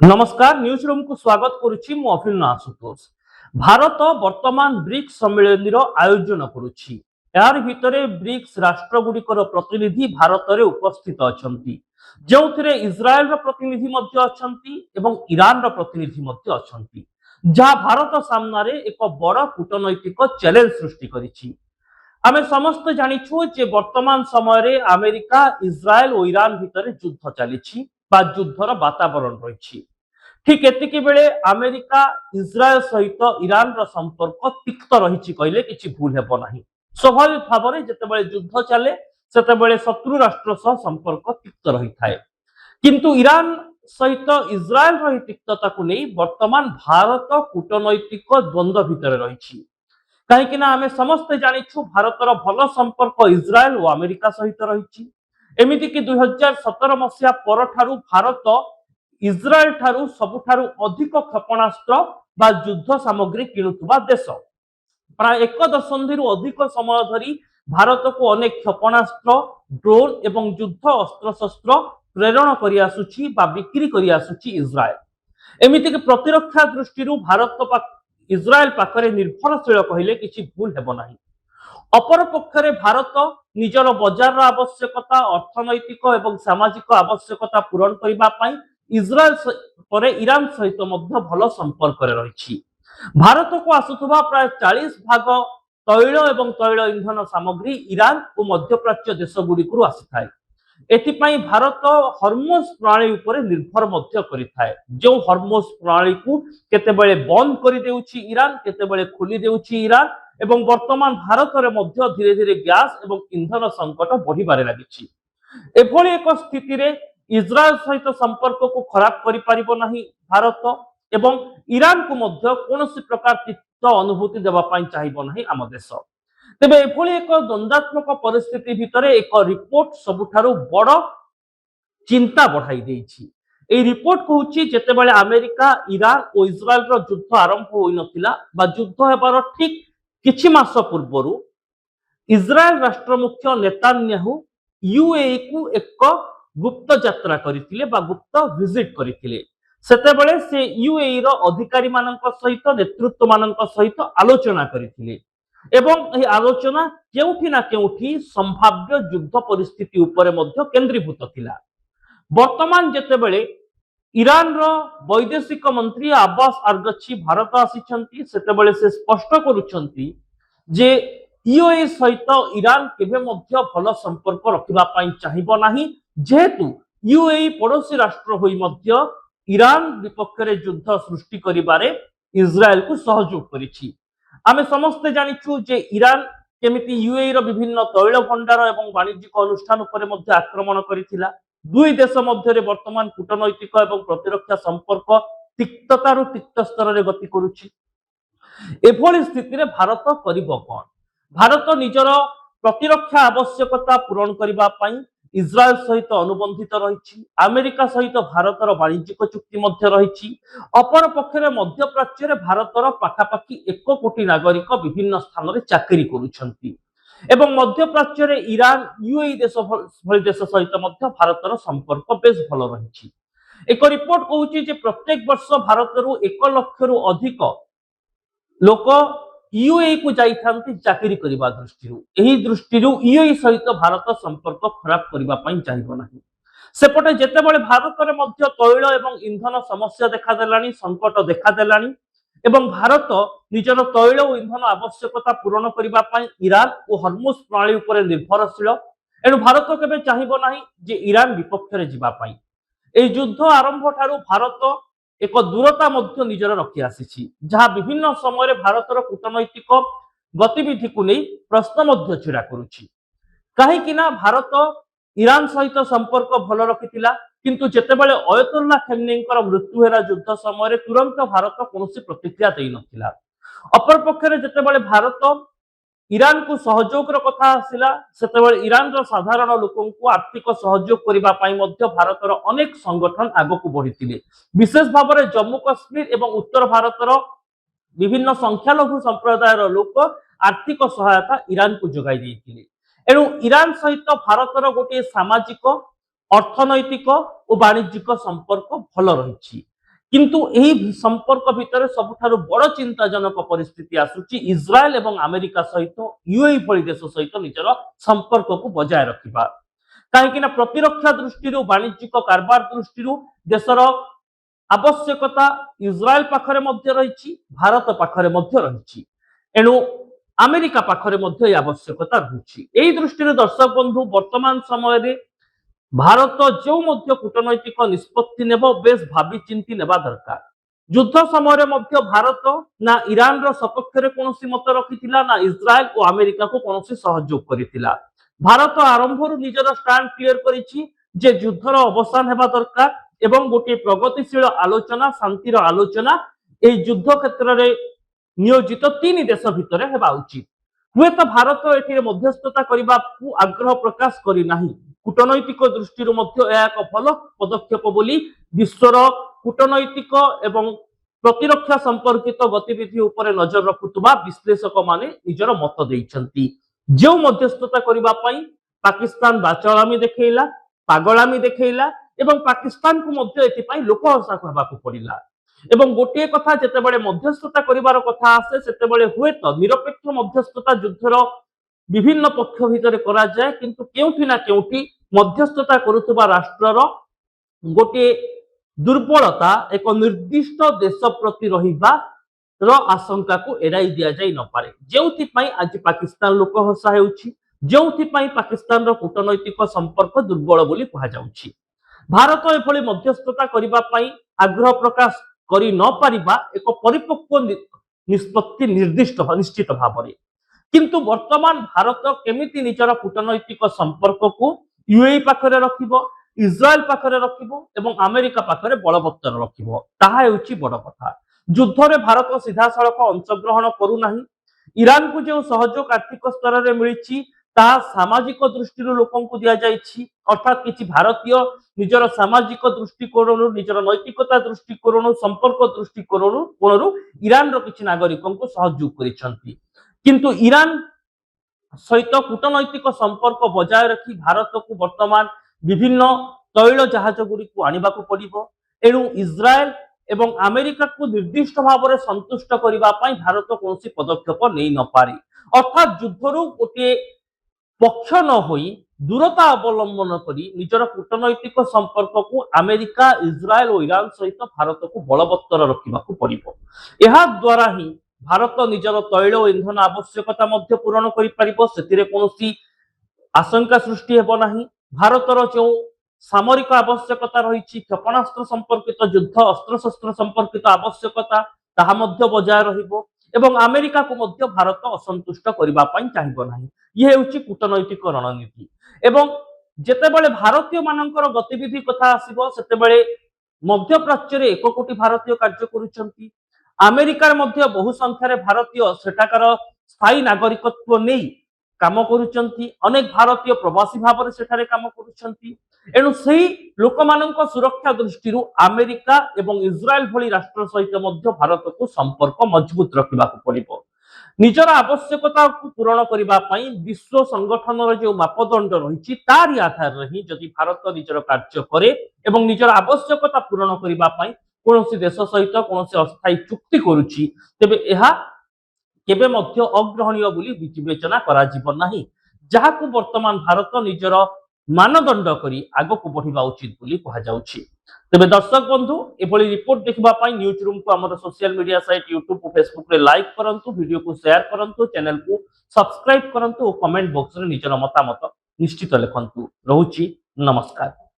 नमस्कार news room को स्वागत करुछि मु अभिन्न आशुतोष। भारत वर्तमान ब्रिक्स सम्मेलन आयोजन करुछि। यार भितरे ब्रिक्स राष्ट्र गुड़िकर प्रतिनिधि भारत में उपस्थित अछंती, जोथिरे इज्राएल रो प्रतिनिधि मध्य अछंती एवं ईरान रो प्रतिनिधि मध्य अछंती, जहा भारत सामने एक बड़ कूटनैतिक चैलेंज सृष्टि करिछि। आमे समस्त जानिछु जे वर्तमान समय रे अमेरिका इज्राएल और ईरान भितरे युद्ध चलिछि बा युद्धर वातावरण रही। ठीक एतिकी बेले अमेरिका इज्राएल सहित ईरान रो संपर्क तिक्त रही कहले किछि भूल हेबो नाही। स्वाभाविक भाव में जेतेबेले युद्ध चले सेतेबेले शत्रु राष्ट्र सह संपर्क तिक्त रही थाए, किंतु ईरान सहित इज्राएल रो तिक्तता को नहीं वर्तमान भारत कूटनैतिक द्वंद्व भितर रही। कहीं आमे समस्ते जानिछु भारतर भल संपर्क इज्राएल और अमेरिका सहित रही। एमिति कि 2017 मसीहा पर ठारू भारत इज्राएल ठारू सबुठारू अधिक क्षेपणास्त्र बा युद्ध सामग्री किणुवा देश। प्राय एक दशंधि अधिक समय धरी भारत को अनेक क्षेपणास्त्र, ड्रोन एवं युद्ध अस्त्र शस्त्र प्रेरण कर आसुछि बा बिक्री कर आसुछि इज्राएल। एमिति कि प्रतिरक्षा दृष्टि भारत इज्राएल पाखरे निर्भरशील कहले किछि भूल हेबो नाही। अपर पक्षरे भारत निजर बजार आवश्यकता, अर्थनैतिक एवं सामाजिक आवश्यकता पूरण करने इज्राएल पर ईरान सहित मध्य भल संपर्क रही। भारत को आसुवा प्राय 40 भाग तैल एवं तैल इंधन सामग्री ईरान और मध्यप्राच्य देश गुड़िक आसी थाए। एथिपाई भारत हर्मोज प्रणाली उपर निर्भर मध्य करिथाए। जो हर्मोज प्रणाली को केतेबेले बंद कर देउछि ईरान, केतेबेले खोली देउछि ईरान एवं वर्तमान भारत रे मध्य धीरे धीरे गैस एवं इंधन संकट बढ़िबारे लागिछि। एभली एक स्थिति रे इज्राएल सहित संपर्क को खराब करि परिबो नाही भारत एवं ईरान को मध्य कोनोसी प्रकार तिक्त अनुभूति देबा पई चाहिबो नाही आम देश। तेबे एभली एक द्वंद्वात्मक परिस्थिति भितरे एक रिपोर्ट सबुठारु बड़ चिंता बढ़ाई देछि। ए रिपोर्ट कहूछि जेतेबेले अमेरिका ईरान और इज्राएल रो युद्ध आरंभ होई नथिला बा युद्ध हेबार ठीक किछि मास पूर्वरु इज्राएल राष्ट्र मुख्य नेतान्याहू यूएई को एक गुप्त यात्रा करथिले बा गुप्त विजिट करथिले। सेतेबेले से यूएई रो अधिकारी मानक सहित नेतृत्व मानक सहित आलोचना करथिले एवं यह आलोचना केउठी ना केउठी संभाव्य युद्ध परिस्थिति उपरे मध्य केंद्रीभूत थिला। वर्तमान जेतेबेले ईरान रो वैदेशिक मंत्री अब्बास आरगची भारत आसीछंती सेतेबेले से स्पष्ट करूछंती जे यूएई सहित ईरान केबे मध्य भल संपर्क रखिबा पई चाहिबो नाही, जेहेतु यूएई पड़ोसी राष्ट्र होई मध्य ईरान विपक्ष रे युद्ध सृष्टि करिबारे इज्राएल को सहयोग करिछि। आमे समस्ते जानिछु जे ईरान केमिति यूएई रो विभिन्न तैल भंडार एवं वाणिज्यिक अनुष्ठान उपरे मध्य आक्रमण करिथिला। दुई देश मध्य वर्तमान कूटनैतिक एवं प्रतिरक्षा संपर्क तिक्ततारु तिक्त स्तर रे गति करुछि। एभली स्थिति रे भारत करिबो कोन? भारत निजर प्रतिरक्षा आवश्यकता पूरण करबा पई इज्राएल सहित अनुबंधित रही। अमेरिका सहित भारतर वाणिज्यिक चुक्ति मध्य रही। अपर पक्षरे मध्यप्राच्य रे भारतर पाखापाखि 1 कोटी नागरिक विभिन्न स्थान रे चाकरी करुछंती एवं मध्यप्राच्य रे ईरान यूएई देश भली देश सहित मध्य भारतर संपर्क बेस भल रही। एक रिपोर्ट कहूछि जे प्रत्येक वर्ष भारतरु 1 लाख रु अधिक लोक यूएई को जाइथांती चाकरी करबा दृष्टिरु। एही दृष्टिरु यूएई सहित भारत संपर्क खराब करबा पई चाहिबो नाही। सेपटे जेतेबेले भारत रे मध्य तैल एवं इंधन समस्या देखा देलानी, संकट देखा देलानी एवं भारत निजर तैल और इंधन आवश्यकता पूरण करबा पई ईरान और हर्मुज प्रणाली उपरे निर्भरशील। एनु भारत केबे चाहिबो नाही जे ईरान विपक्ष रे जिबा पई। ए युद्ध आरंभ ठारू भारत एक दूरता मध्य निजर रखी आसी, जहाँ विभिन्न समय भारतर कूटनैतिक गतिविधि को नहीं प्रश्न मध्य छिड़ा करुछि। कहीं भारत ईरान सहित संपर्क भल रखिथिला, किंतु जेतेबेले अयतुल्लाह खमेनींकर मृत्यु हेरा युद्ध समय तुरंत भारत कौनसी प्रतिक्रिया देई नथिला। अपर पक्षरे जेतेबेले भारत ईरान को सहयोग कथा आसिला सेतेबेले ईरान रो साधारण लोकों को आर्थिक सहयोग करबा पई मध्य भारतर अनेक संगठन आगक बढ़िथिले। विशेष भाव में जम्मू काश्मीर एवं उत्तर भारतर विभिन्न संख्यालघु संप्रदायर लोक आर्थिक सहायता ईरान को जोगाई देथिले। एणु ईरान सहित भारतर गोटे सामाजिक, अर्थनैतिक और वाणिज्यिक संपर्क भल रही। किंतु एही संपर्क भितर सबुठारु बड़ चिंताजनक परिस्थिति आसुची इज्राएल एवं अमेरिका सहित यूएई भली देश सहित निजर संपर्क को बजाय रखिबा कहीं प्रतिरक्षा दृष्टि वाणिज्यिक कारबार दृष्टि देशर आवश्यकता इज्राएल पाखरे मध्य रही भारत पाखरे मध्य रही एणु अमेरिका पाखरे मध्य आवश्यकता रही यही दृष्टि दर्शक बंधु वर्तमान समय भारत जो मध्य कूटनैतिक निष्पत्ति नेब बेस भावी चिंती नेबा दरकार युद्ध समय मध्य भारत ना ईरान रो सपक्ष कौन मत रखिथिला ना इज्राएल और अमेरिका को कौन सहयोग करिथिला भारत आरंभ निजर स्टैंड क्लियर करिछि जे युद्धर अवसान हेबा दरकार एवं गोटे प्रगतिशील आलोचना शांतिर आलोचना ए युद्ध क्षेत्र में नियोजित तीन देश भितर हेबा उचित हुए तो भारत एठी मध्यस्थता करने को आग्रह प्रकाश करी नाही कूटनैतिक दृष्टि एक भल पदक्षेप बोली विश्वर कूटनैतिक एवं प्रतिरक्षा संपर्कित गतिविधि उपर नजर रखुवा विश्लेषक माने निजर मत देइछंती जो मध्यस्थता करबा पई पाकिस्तान बाचलामी देखैला पागलामी देखैला एवं पाकिस्तान को मध्य एथि पई लोकहसा कहबाकू पड़िला एवं गोटे कथा जेतेबेले मध्यस्थता करिवार कथा आसे सेतेबेले हुए तो निरपेक्ष मध्यस्थता युद्धर विभिन्न पक्ष भितर करा जाए किंतु केउठी ना केउठी मध्यस्थता करुवा राष्ट्रर गोटे दुर्बलता एक निर्दिष्ट देश प्रति रहिबार आशंका को एड़ाई दिया जाई न पारे जेउथि आज पाकिस्तान लोक हसा हेउछि जेउथि पाकिस्तान रो कूटनैतिक संपर्क दुर्बल बोली कहा जाउछि भारत एभली मध्यस्थता करिबा पई आग्रह प्रकाश करि न पारिबा एक परिपक्व निष्पत्ति निर्दिष्ट निश्चित भावरे किंतु वर्तमान भारत केमिति निजर कूटनैतिक संपर्क को यूएई पाखरे रखिबो इज्राएल पाखरे रखिबो एवं अमेरिका पाखरे बलवत्तर रखिबो ताहा हेउछि बड़ कथा युद्ध रे भारत सीधा सड़क अंशग्रहण करू नाही ईरान को जो सहयोग आर्थिक स्तर रे मिलिछि ताहा सामाजिक दृष्टि लोकों को दिया जाइछि अर्थात किछि भारतीय निजर सामाजिक दृष्टिकोण निजर नैतिकता दृष्टिकोण संपर्क दृष्टिकोण ईरान रो किछि नागरिकों को सहयोग करिसंती किंतु ईरान सहित कूटनैतिक संपर्क बजाय रखी भारत को वर्तमान विभिन्न तैल जहाज गुड़ी को आनिबा को पड़िबो एणु इज्राएल एवं अमेरिका को निर्दिष्ट भाव में संतुष्ट करबा पई भारत कौन पदक्षेप नहीं न पारे अर्थात युद्धरु गोटे पक्ष न होई दूरता अवलंबन करी निजर कूटनैतिक संपर्क को अमेरिका इज्राएल और ईरान सहित भारत को बलवत्तर रखा पड़िबो एहा द्वारा ही भारत निजर तैल और इंधन आवश्यकता मध्य पूरण करि परिबो सेतिरे कोनोसी आशंका सृष्टि हेबो नाही भारतर जो सामरिक आवश्यकता रही क्षेपणास्त्र संपर्कित युद्ध अस्त्र शस्त्र संपर्कित आवश्यकता ताहा मध्य बजाय रहिबो एवं अमेरिका को मध्य भारत असंतुष्ट करबा पई चाहिबो नाही ये हेउची कूटनैतिक रणनीति एवं जेतेबेले भारतीय मानकर गतिविधि कथा आसीबो सेतेबेले मध्य प्राच्य रे 1 कोटी भारतीय कार्य करूछंती अमेरिकार मध्य बहु संख्यार भारतीय सेठाकार स्थायी नागरिकत्व नहीं काम करुचंती अनेक भारतीय प्रवासी भाव में सेठारे काम करुचंती एणु सही लोकमानंक सुरक्षा दृष्टि अमेरिका एवं इज्राएल भली राष्ट्र सहित मध्य भारत को संपर्क मजबूत रखा पड़िबो निजर आवश्यकता को पूरण करबा पई विश्व संगठन जो मापदंड रही तारी आधार रही जदि भारत निजर कार्य करे एवं निजर आवश्यकता पूरण करबा पई कोनोसी देश सहित कोनोसी अस्थायी चुक्ति करुछि तेबे एहा केबे मध्य अग्रहणीय बोली विवेचना करा जीवन नाही जहाकु वर्तमान भारत निजर मानदंड करी आगो को बढ़िबा उचित बोली कहा जाउछि तेबे दर्शक बंधु एभली रिपोर्ट देखबा पई न्यूज रूम को हमर सोशल मीडिया साइट यूट्यूब और फेसबुक रे लाइक करंतु वीडियो को शेयर करंतु चैनल को सब्सक्राइब करंतु और कमेंट बॉक्स रे निजर मतामत निश्चित लिखंतु रहउछि नमस्कार।